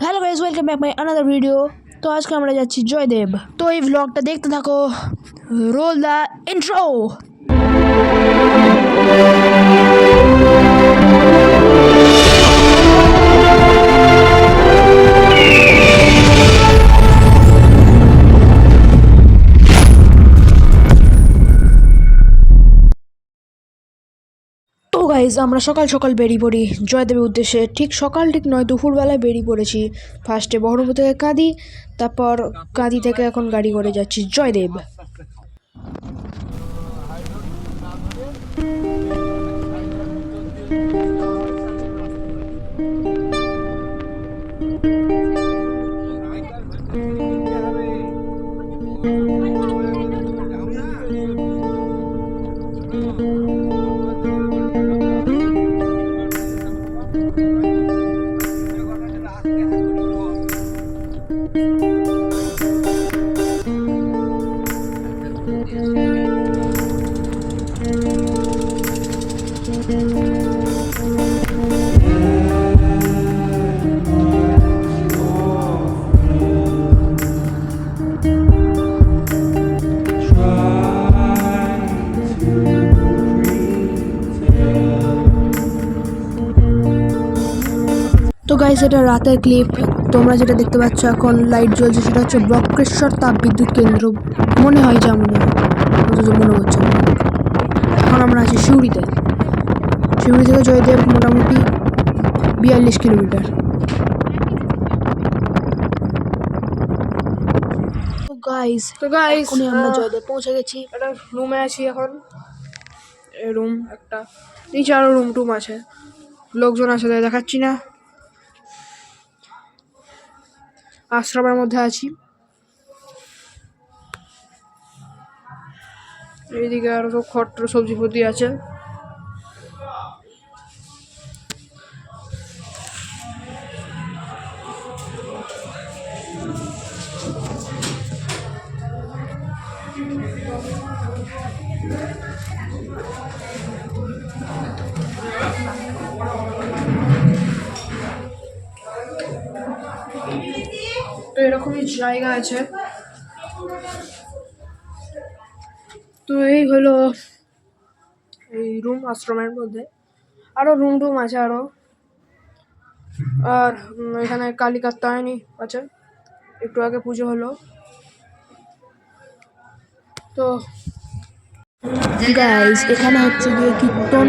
Hello guys, welcome back my another video. তো আজকে আমরা যাচ্ছি জয়দেব। তো এই ভ্লগটা দেখতে থাকো। Role the intro. তো গাইজ আমরা সকাল সকাল বেরিয়ে পড়ি জয়দেবের উদ্দেশ্যে। ঠিক নয়, দুপুরবেলায় বেরিয়ে পড়েছি। ফার্স্টে বহরমপুর থেকে কাঁদি, তারপর কাঁদি থেকে এখন গাড়ি করে যাচ্ছি জয়দেব। তো গাইস, এটা রাতের ক্লিপ। তোমরা যেটা দেখতে পাচ্ছ এখন লাইট জ্বলছে, সেটা হচ্ছে বক্রেশ্বর তাপ বিদ্যুৎ কেন্দ্র। মনে হয় যা মনে হচ্ছে। এখন আমরা আছি সিউড়িতে। সিউড়ি থেকে জয়দেব মোটামুটি 42 কিলোমিটার। তো গাইস আমরা জয়দেব পৌঁছে গেছি। একটা রুমে আছি এখন। এই রুম একটা, নিচে আরো রুম টুম আছে, লোকজন আছে তাই দেখাচ্ছি না। আশ্রমের মধ্যে আছি। এইদিকে আরো সব খট্ট সবজি ফবজি আছে। তো এরকমই জায়গা আছে। তো এই হলো এই রুম আশ্রমের মধ্যে। আরো রুম টুম আছে আরো। আর এখানে কালী কাত্যায়নী আছে, একটু আগে পুজো হলো। তো গাইস এখানে হচ্ছে গিয়ে কীর্তন,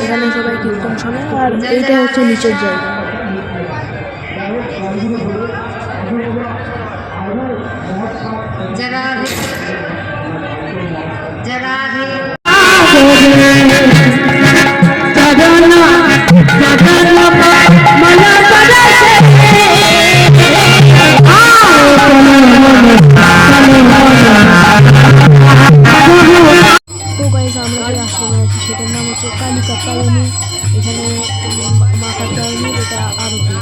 এখানে সবাই কীর্তন শোনে। আর এইটা হচ্ছে নিচের জায়গা। তো গাইস আমরা যে আশ্রমে আছি সেটার নাম হচ্ছে কালী কাত্যায়নী। এখানে মা কাত্যায়নীর এটা আরতি।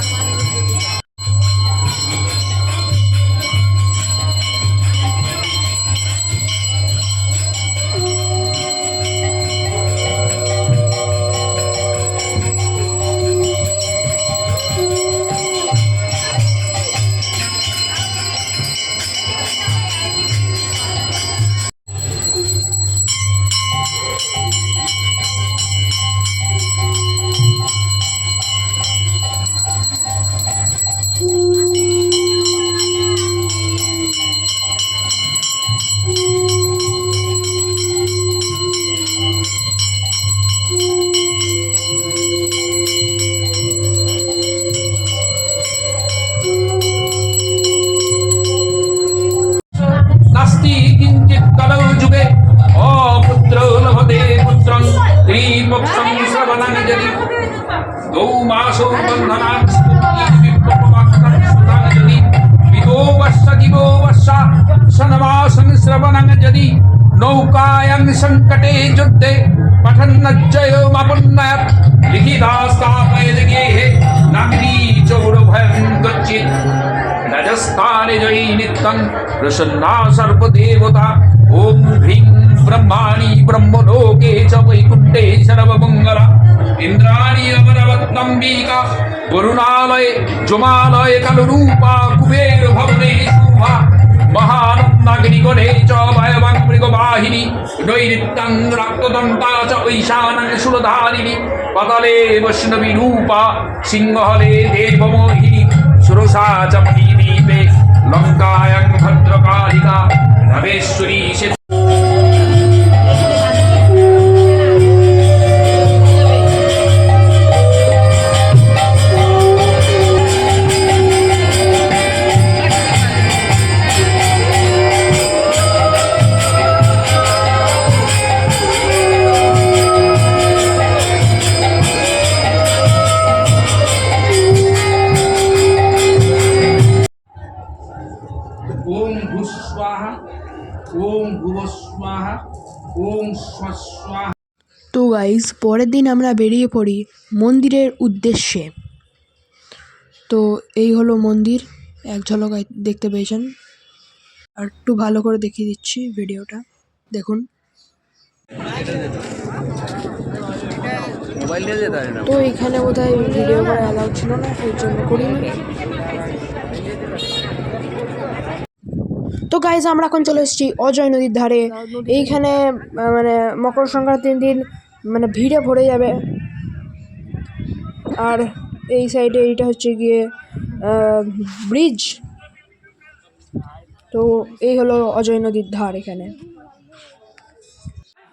नास्ति किंचित् कलौ जुगे अपुत्रो लभते पुत्रं त्रिपक्षं श्रवणं यदि द्वौ मासौ बन्धनात् विप्रपवाक्तं सुतं यदि विदो वर्ष दिवो वर्ष शनमासं श्रवणं यदि नौकायां संकटे युद्धे पठन्नज्जयोमापुन्नयत् लिखितास्तापयति गेहे नाग्नि चौरभयं गच्छेत् राजस्थाने जयी नित्यं प्रसन्ना सर्वदेवता ओम ह्रीं ब्रह्माणि ब्रह्मलोके च वैकुण्ठे सर्वमङ्गला इन्द्राणि अमरवत्तम्बिका वरुणालये जुमालये कलरूपा कुबेर भवने शोभा महानन्दाग्निगणे च वयवं मृगवाहिनी नैऋत्यं रक्तदन्ता च ऐशानं शूलधारिणी पतले वैष्णवी रूपा सिंहले देवमोहिनी सुरसा च मणिदीपे लङ्कायां भद्रकालिका रमेश्वरी ओम भूस्वाहा ओम भुवस्वाहा ओम स्वस्वाहा। তো গাইজ পরের দিন আমরা বেরিয়ে পড়ি মন্দিরের উদ্দেশ্যে। তো এই হলো মন্দির, এক ঝলক দেখতে পেয়েছেন। আর একটু ভালো করে দেখিয়ে দিচ্ছি ভিডিওটা দেখুন। তো এখানে বোধহয় ভিডিও করা অ্যালাউ ছিল না, এর জন্য করিনি। তো গাইজ আমরা এখন চলে এসেছি অজয় নদীর ধারে। এইখানে মানে মকর সংক্রান্তির দিন মানে ভিড়ে ভরে যাবে। আর এই সাইডে এইটা হচ্ছে গিয়ে ব্রিজ। তো এই হলো অজয় নদীর ধার এখানে।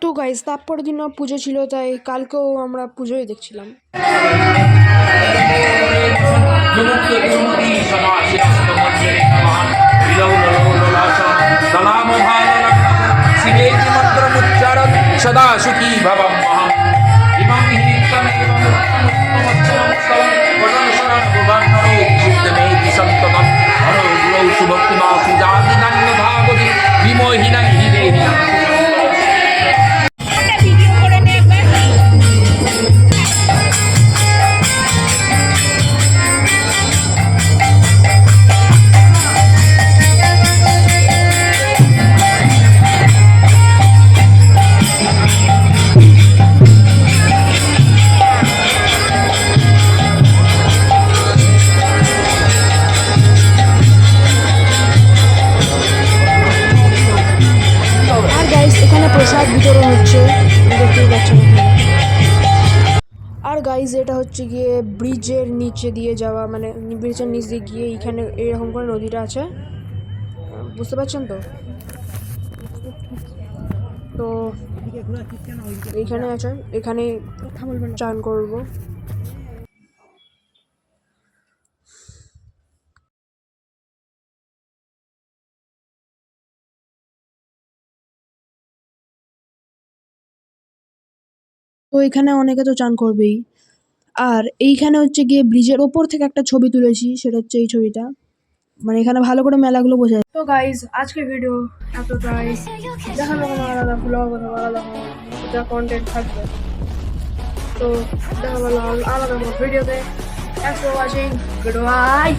তো গাইজ তারপরের দিনও পুজো ছিল, তাই কালকেও আমরা পুজোই দেখছিলাম। सदा सुखी भवं महम् इमं हितमेवं उत्तमोत्तमस्तवं वदन शरणं भुवन्नरो शुद्धमेति सन्ततं हरो गुरौ सुभक्तिमासु जातिनान्य भागवति विमोहिनं हि देहि। প্রসাদ বিতরণ হচ্ছে, দেখতেই পাচ্ছেন। আর গাইজ এটা হচ্ছে গিয়ে ব্রিজের নিচে দিয়ে যাওয়া, মানে ব্রিজের নিচ দিয়ে গিয়ে এইখানে এরকম করে নদীটা আছে, বুঝতে পারছেন তো। তো এইখানে আছে, এখানে চান করবো। তো এখানে অনেকে তো চান করবেই। আর এইখানে হচ্ছে গিয়ে ব্রিজের ওপর থেকে একটা ছবি তুলেছি, সেটা হচ্ছে এই ছবিটা, মানে এখানে ভালো করে মেলাগুলো বোঝা যায়। তো গাইজ আজকে ভিডিও এতটাই, দেখানো কোনো আলাদা ব্লগ অথবা আলাদা যা কন্টেন্ট থাকবে, তো দেখা আলাদা কোনো ভিডিওতে। Thanks for watching, good bye.